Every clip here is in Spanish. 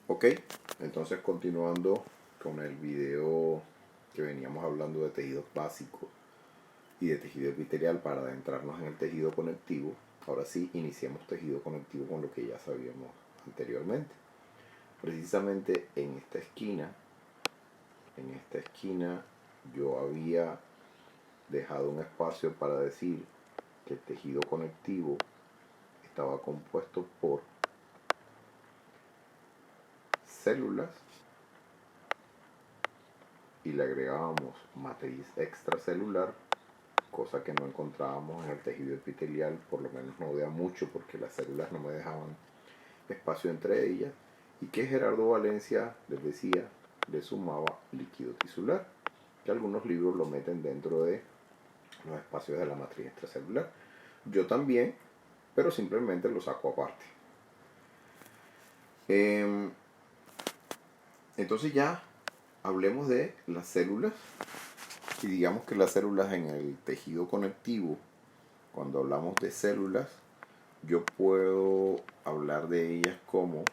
Ok, entonces continuando con el video que veníamos hablando de tejidos básicos y de tejido epitelial para adentrarnos en el tejido conectivo, ahora sí iniciamos tejido conectivo con lo que ya sabíamos anteriormente. Precisamente en esta esquina yo había dejado un espacio para decir que el tejido conectivo estaba compuesto por células y le agregábamos matriz extracelular, cosa que no encontrábamos en el tejido epitelial, por lo menos no de a mucho, porque las células no me dejaban espacio entre ellas, y que Gerardo Valencia les decía, le sumaba líquido tisular, que algunos libros lo meten dentro de los espacios de la matriz extracelular. Yo también, pero simplemente lo saco aparte. Entonces ya hablemos de las células. Y digamos que las células en el tejido conectivo, cuando hablamos de células, yo puedo hablar de ellas como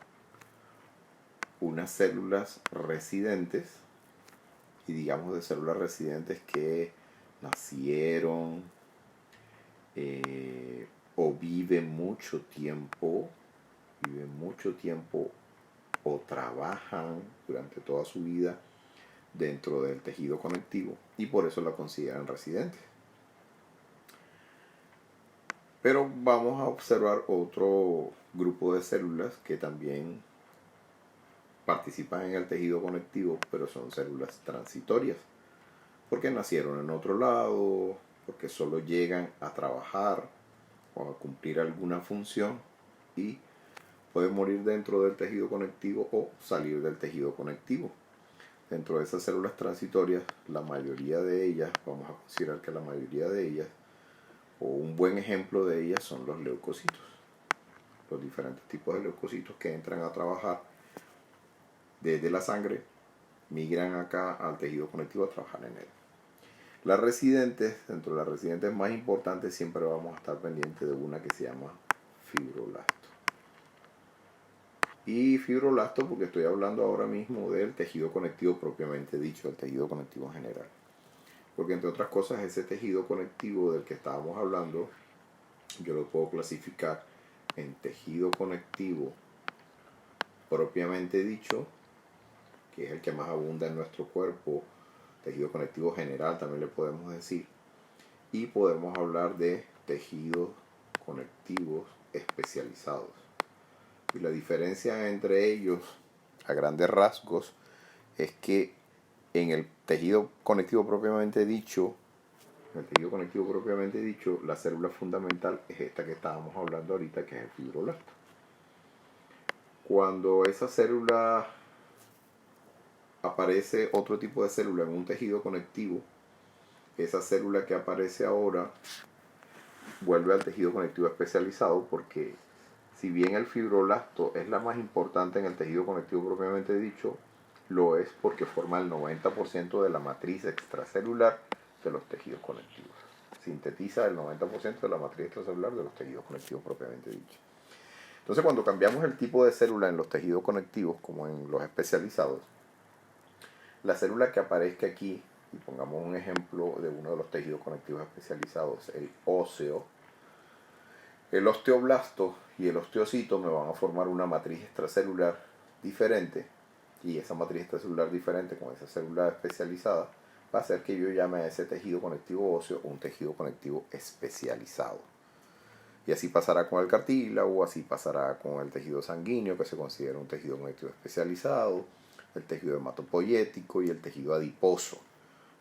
unas células residentes, y digamos de células residentes que nacieron o viven mucho tiempo o trabajan durante toda su vida dentro del tejido conectivo y por eso la consideran residentes. Pero vamos a observar otro grupo de células que también participan en el tejido conectivo, pero son células transitorias, porque nacieron en otro lado, porque solo llegan a trabajar o a cumplir alguna función y pueden morir dentro del tejido conectivo o salir del tejido conectivo. Dentro de esas células transitorias, la mayoría de ellas, vamos a considerar que la mayoría de ellas, o un buen ejemplo de ellas, son los leucocitos. Los diferentes tipos de leucocitos que entran a trabajar desde la sangre, migran acá al tejido conectivo a trabajar en él. Las residentes, dentro de las residentes más importantes, siempre vamos a estar pendientes de una que se llama fibroblasto. Y fibroblasto porque estoy hablando ahora mismo del tejido conectivo propiamente dicho, el tejido conectivo en general. Porque entre otras cosas, ese tejido conectivo del que estábamos hablando, yo lo puedo clasificar en tejido conectivo propiamente dicho, que es el que más abunda en nuestro cuerpo, tejido conectivo general también le podemos decir, y podemos hablar de tejidos conectivos especializados. Y la diferencia entre ellos, a grandes rasgos, es que en el tejido conectivo propiamente dicho, la célula fundamental es esta que estábamos hablando ahorita, que es el fibroblasto. Cuando esa célula aparece otro tipo de célula en un tejido conectivo, esa célula que aparece ahora vuelve al tejido conectivo especializado, porque si bien el fibroblasto es la más importante en el tejido conectivo propiamente dicho, lo es porque forma el 90% de la matriz extracelular de los tejidos conectivos. Sintetiza el 90% de la matriz extracelular de los tejidos conectivos propiamente dicho. Entonces, cuando cambiamos el tipo de célula en los tejidos conectivos, como en los especializados, la célula que aparezca aquí, y pongamos un ejemplo de uno de los tejidos conectivos especializados, el óseo, el osteoblasto y el osteocito me van a formar una matriz extracelular diferente, y esa matriz extracelular diferente con esa célula especializada va a hacer que yo llame a ese tejido conectivo óseo un tejido conectivo especializado. Y así pasará con el cartílago, así pasará con el tejido sanguíneo, que se considera un tejido conectivo especializado, el tejido hematopoyético y el tejido adiposo.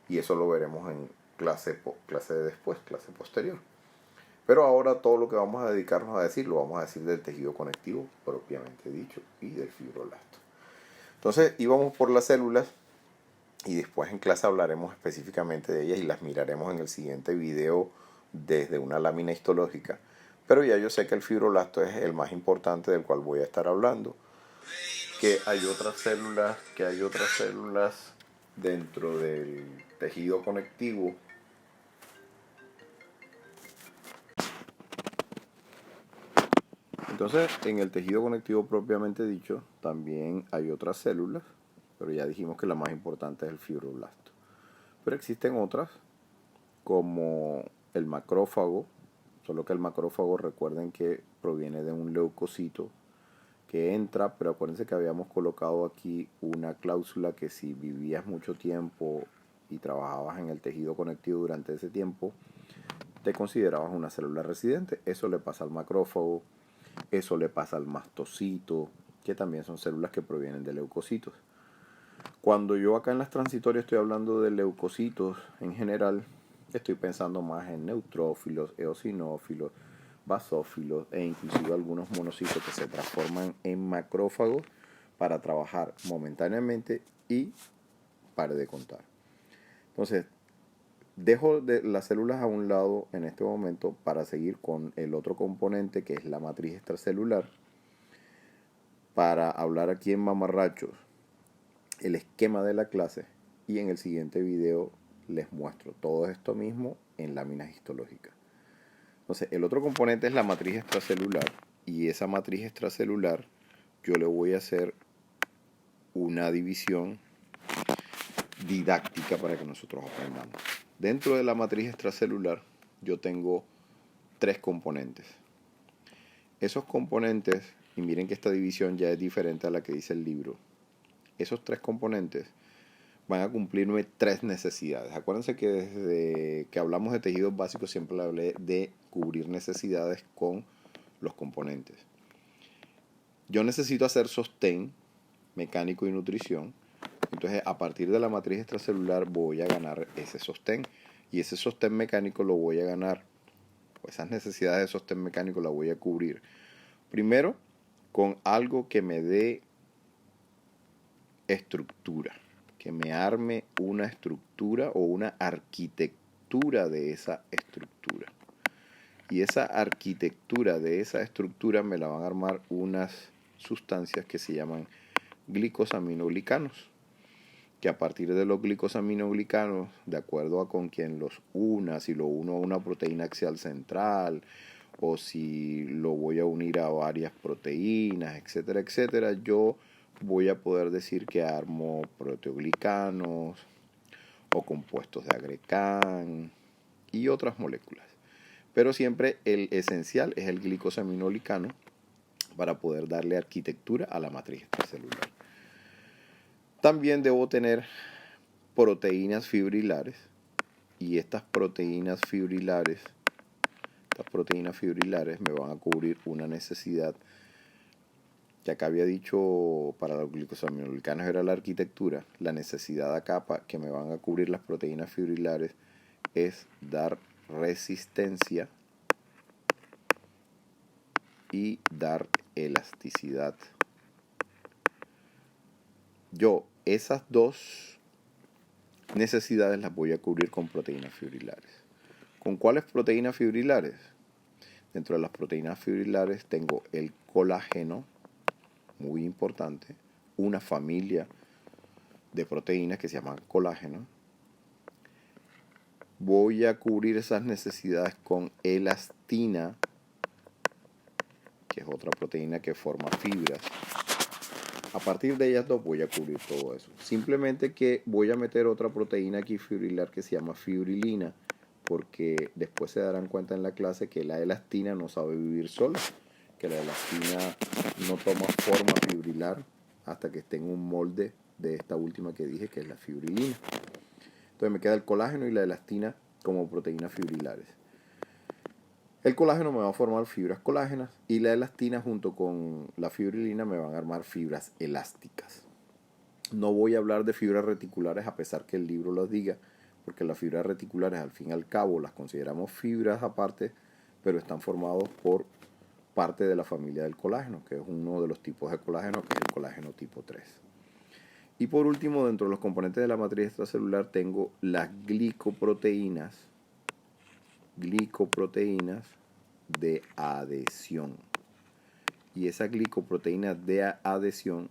Y eso lo veremos en clase posterior. Pero ahora todo lo que vamos a dedicarnos a decir, lo vamos a decir del tejido conectivo propiamente dicho y del fibroblasto. Entonces íbamos por las células y después en clase hablaremos específicamente de ellas y las miraremos en el siguiente video desde una lámina histológica. Pero ya yo sé que el fibroblasto es el más importante del cual voy a estar hablando. Que hay otras células dentro del tejido conectivo Entonces, en el tejido conectivo propiamente dicho, también hay otras células, pero ya dijimos que la más importante es el fibroblasto. Pero existen otras, como el macrófago, solo que el macrófago, recuerden que proviene de un leucocito que entra, pero acuérdense que habíamos colocado aquí una cláusula que si vivías mucho tiempo y trabajabas en el tejido conectivo durante ese tiempo, te considerabas una célula residente. Eso le pasa al macrófago, eso le pasa al mastocito, que también son células que provienen de leucocitos. Cuando yo acá en las transitorias estoy hablando de leucocitos en general, estoy pensando más en neutrófilos, eosinófilos, basófilos e inclusive algunos monocitos que se transforman en macrófagos para trabajar momentáneamente y pare de contar. Entonces, dejo de las células a un lado en este momento para seguir con el otro componente que es la matriz extracelular, para hablar aquí en mamarrachos el esquema de la clase, y en el siguiente video les muestro todo esto mismo en láminas histológicas. Entonces, el otro componente es la matriz extracelular, y esa matriz extracelular yo le voy a hacer una división didáctica para que nosotros aprendamos. Dentro de la matriz extracelular yo tengo 3 componentes. Esos componentes, y miren que esta división ya es diferente a la que dice el libro, esos 3 componentes van a cumplirme 3 necesidades. Acuérdense que desde que hablamos de tejidos básicos siempre hablé de cubrir necesidades con los componentes. Yo necesito hacer sostén mecánico y nutrición. Entonces, a partir de la matriz extracelular voy a ganar ese sostén. Y ese sostén mecánico lo voy a ganar, o esas necesidades de sostén mecánico las voy a cubrir. Primero, con algo que me dé estructura, que me arme una estructura o una arquitectura de esa estructura. Y esa arquitectura de esa estructura me la van a armar unas sustancias que se llaman glicosaminoglicanos, que a partir de los glicosaminoglicanos, de acuerdo a con quien los una, si lo uno a una proteína axial central, o si lo voy a unir a varias proteínas, etcétera, etcétera, yo voy a poder decir que armo proteoglicanos o compuestos de agrecan y otras moléculas. Pero siempre el esencial es el glicosaminoglicano para poder darle arquitectura a la matriz extracelular. También debo tener proteínas fibrilares, y estas proteínas fibrilares me van a cubrir una necesidad que acá había dicho para los glicosaminoglicanos era la arquitectura. La necesidad acá que me van a cubrir las proteínas fibrilares es dar resistencia y dar elasticidad. Yo esas 2 necesidades las voy a cubrir con proteínas fibrilares. ¿Con cuáles proteínas fibrilares? Dentro de las proteínas fibrilares tengo el colágeno, muy importante, una familia de proteínas que se llaman colágeno. Voy a cubrir esas necesidades con elastina, que es otra proteína que forma fibras. A partir de ellas 2 voy a cubrir todo eso. Simplemente que voy a meter otra proteína aquí fibrilar que se llama fibrilina, porque después se darán cuenta en la clase que la elastina no sabe vivir sola, que la elastina no toma forma fibrilar hasta que esté en un molde de esta última que dije, que es la fibrilina. Entonces me queda el colágeno y la elastina como proteínas fibrilares. El colágeno me va a formar fibras colágenas y la elastina junto con la fibrilina me van a armar fibras elásticas. No voy a hablar de fibras reticulares a pesar que el libro lo diga, porque las fibras reticulares al fin y al cabo las consideramos fibras aparte, pero están formados por parte de la familia del colágeno, que es uno de los tipos de colágeno, que es el colágeno tipo 3. Y por último, dentro de los componentes de la matriz extracelular tengo las glicoproteínas de adhesión. Y esas glicoproteínas de adhesión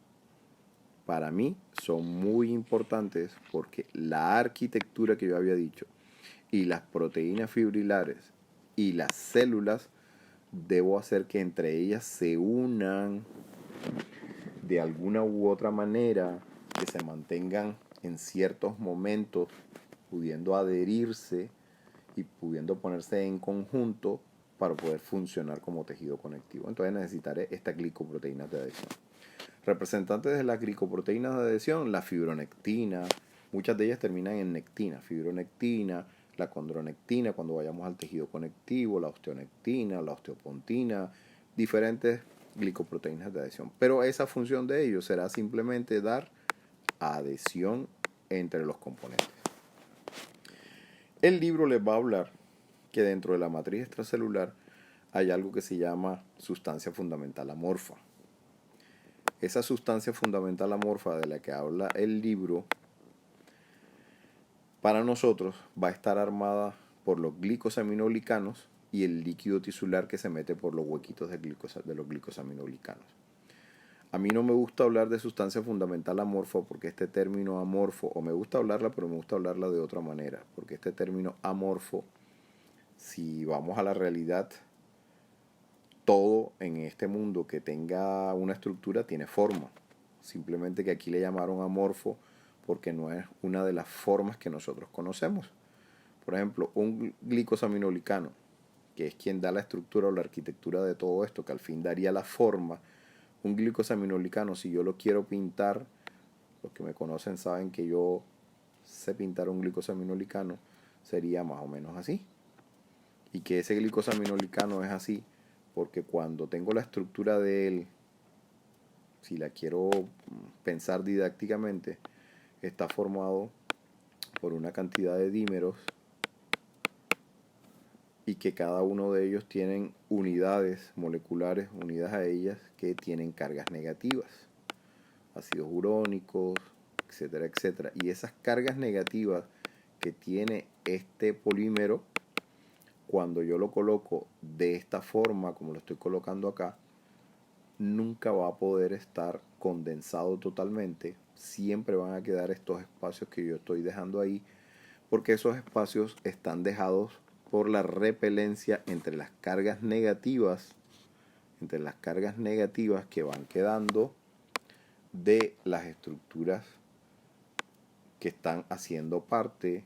para mí son muy importantes porque la arquitectura que yo había dicho y las proteínas fibrilares y las células debo hacer que entre ellas se unan de alguna u otra manera, que se mantengan en ciertos momentos, pudiendo adherirse y pudiendo ponerse en conjunto para poder funcionar como tejido conectivo. Entonces necesitaré estas glicoproteínas de adhesión. Representantes de las glicoproteínas de adhesión, la fibronectina, muchas de ellas terminan en nectina, fibronectina, la condronectina cuando vayamos al tejido conectivo, la osteonectina, la osteopontina, diferentes glicoproteínas de adhesión. Pero esa función de ellos será simplemente dar adhesión entre los componentes. El libro les va a hablar que dentro de la matriz extracelular hay algo que se llama sustancia fundamental amorfa. Esa sustancia fundamental amorfa de la que habla el libro, para nosotros va a estar armada por los glicosaminoglicanos y el líquido tisular que se mete por los huequitos de los glicosaminoglicanos. A mí no me gusta hablar de sustancia fundamental amorfa porque este término amorfo, o me gusta hablarla, pero me gusta hablarla de otra manera, porque este término amorfo, si vamos a la realidad, todo en este mundo que tenga una estructura tiene forma. Simplemente que aquí le llamaron amorfo porque no es una de las formas que nosotros conocemos. Por ejemplo, un glicosaminoglicano, que es quien da la estructura o la arquitectura de todo esto, que al fin daría la forma. Un glicosaminoglicano, si yo lo quiero pintar, los que me conocen saben que yo sé pintar un glicosaminoglicano, sería más o menos así. Y que ese glicosaminoglicano es así porque cuando tengo la estructura de él, si la quiero pensar didácticamente, está formado por una cantidad de dímeros y que cada uno de ellos tienen unidades moleculares unidas a ellas que tienen cargas negativas, ácidos urónicos, etcétera, etcétera. Y esas cargas negativas que tiene este polímero, cuando yo lo coloco de esta forma, como lo estoy colocando acá, nunca va a poder estar condensado totalmente. Siempre van a quedar estos espacios que yo estoy dejando ahí, porque esos espacios están dejados por la repelencia entre las cargas negativas, que van quedando de las estructuras que están haciendo parte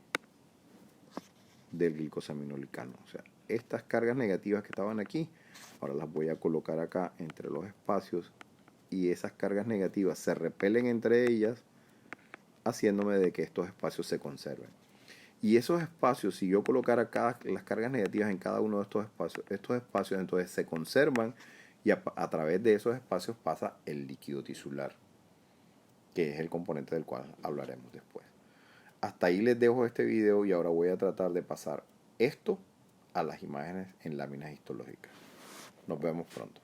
del glicosaminoglicano. O sea, estas cargas negativas que estaban aquí, ahora las voy a colocar acá entre los espacios y esas cargas negativas se repelen entre ellas, haciéndome de que estos espacios se conserven. Y esos espacios, si yo colocara las cargas negativas en cada uno de estos espacios entonces se conservan y a través de esos espacios pasa el líquido tisular, que es el componente del cual hablaremos después. Hasta ahí les dejo este video y ahora voy a tratar de pasar esto a las imágenes en láminas histológicas. Nos vemos pronto.